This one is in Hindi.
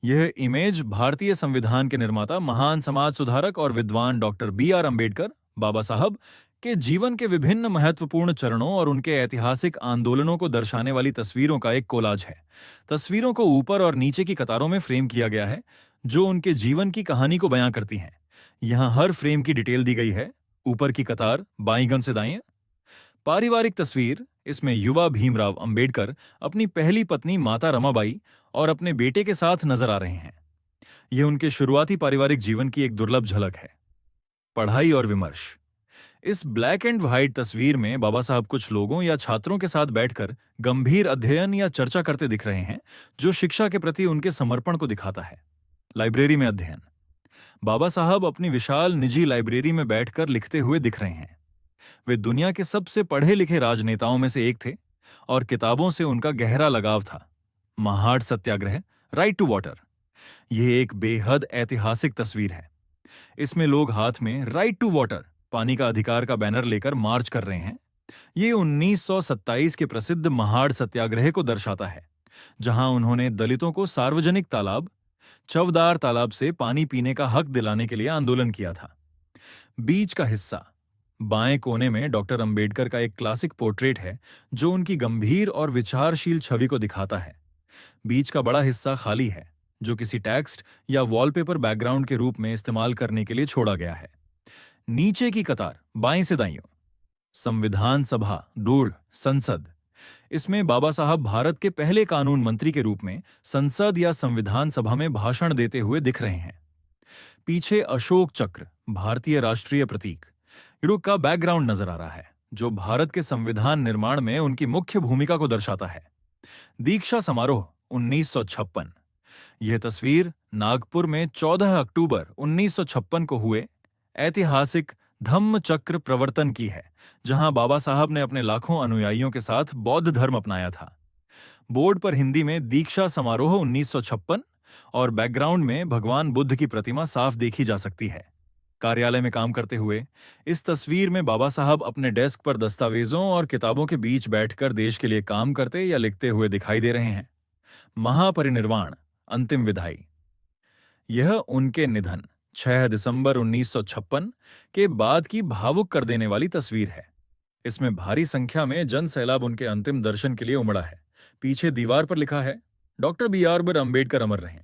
यह इमेज भारतीय संविधान के निर्माता, महान समाज सुधारक और विद्वान डॉक्टर बी.आर. अंबेडकर, बाबा साहब के जीवन के विभिन्न महत्वपूर्ण चरणों और उनके ऐतिहासिक आंदोलनों को दर्शाने वाली तस्वीरों का एक कोलाज है। तस्वीरों को ऊपर और नीचे की कतारों में फ्रेम किया गया है, जो उनके जीवन की कहानी को बयां करती हैं। यहाँ हर फ्रेम की डिटेल दी गई है। ऊपर की कतार बाईं से दाएं। पारिवारिक तस्वीर, इसमें युवा भीमराव अंबेडकर अपनी पहली पत्नी माता रमाबाई और अपने बेटे के साथ नजर आ रहे हैं। यह उनके शुरुआती पारिवारिक जीवन की एक दुर्लभ झलक है। पढ़ाई और विमर्श, इस ब्लैक एंड व्हाइट तस्वीर में बाबा साहब कुछ लोगों या छात्रों के साथ बैठकर गंभीर अध्ययन या चर्चा करते दिख रहे हैं, जो शिक्षा के प्रति उनके समर्पण को दिखाता है। लाइब्रेरी में अध्ययन, बाबा साहब अपनी विशाल निजी लाइब्रेरी में बैठकर लिखते हुए दिख रहे हैं। वे दुनिया के सबसे पढ़े लिखे राजनेताओं में से एक थे और किताबों से उनका गहरा लगाव था। महाड़ सत्याग्रह, राइट टू वाटर, यह एक बेहद ऐतिहासिक तस्वीर है। इसमें लोग हाथ में राइट टू वाटर, पानी का अधिकार का बैनर लेकर मार्च कर रहे हैं। ये 1927 के प्रसिद्ध महाड़ सत्याग्रह को दर्शाता है, जहां उन्होंने दलितों को सार्वजनिक तालाब, चवदार तालाब से पानी पीने का हक दिलाने के लिए आंदोलन किया था। बीच का हिस्सा, बाएं कोने में डॉक्टर अंबेडकर का एक क्लासिक पोर्ट्रेट है, जो उनकी गंभीर और विचारशील छवि को दिखाता है। बीच का बड़ा हिस्सा खाली है, जो किसी टेक्स्ट या वॉलपेपर बैकग्राउंड के रूप में इस्तेमाल करने के लिए छोड़ा गया है। नीचे की कतार बाएं से दाईं, संविधान सभा, डूढ़, संसद, इसमें बाबा साहब भारत के पहले कानून मंत्री के रूप में संसद या संविधान सभा में भाषण देते हुए दिख रहे हैं। पीछे अशोक चक्र, भारतीय राष्ट्रीय प्रतीक, युग का बैकग्राउंड नजर आ रहा है, जो भारत के संविधान निर्माण में उनकी मुख्य भूमिका को दर्शाता है। दीक्षा समारोह 1956, यह तस्वीर नागपुर में 14 अक्टूबर 1956 को हुए ऐतिहासिक धम्म चक्र प्रवर्तन की है, जहां बाबा साहब ने अपने लाखों अनुयायियों के साथ बौद्ध धर्म अपनाया था। बोर्ड पर हिंदी में दीक्षा समारोह 1956 और बैकग्राउंड में भगवान बुद्ध की प्रतिमा साफ देखी जा सकती है। कार्यालय में काम करते हुए इस तस्वीर में बाबा साहब अपने डेस्क पर दस्तावेजों और किताबों के बीच बैठकर देश के लिए काम करते या लिखते हुए दिखाई दे रहे हैं। महापरिनिर्वाण, अंतिम विदाई, यह उनके निधन 6 दिसंबर 1956 के बाद की भावुक कर देने वाली तस्वीर है। इसमें भारी संख्या में जन सैलाब उनके अंतिम दर्शन के लिए उमड़ा है। पीछे दीवार पर लिखा है, डॉक्टर बी.आर. अंबेडकर अमर रहें।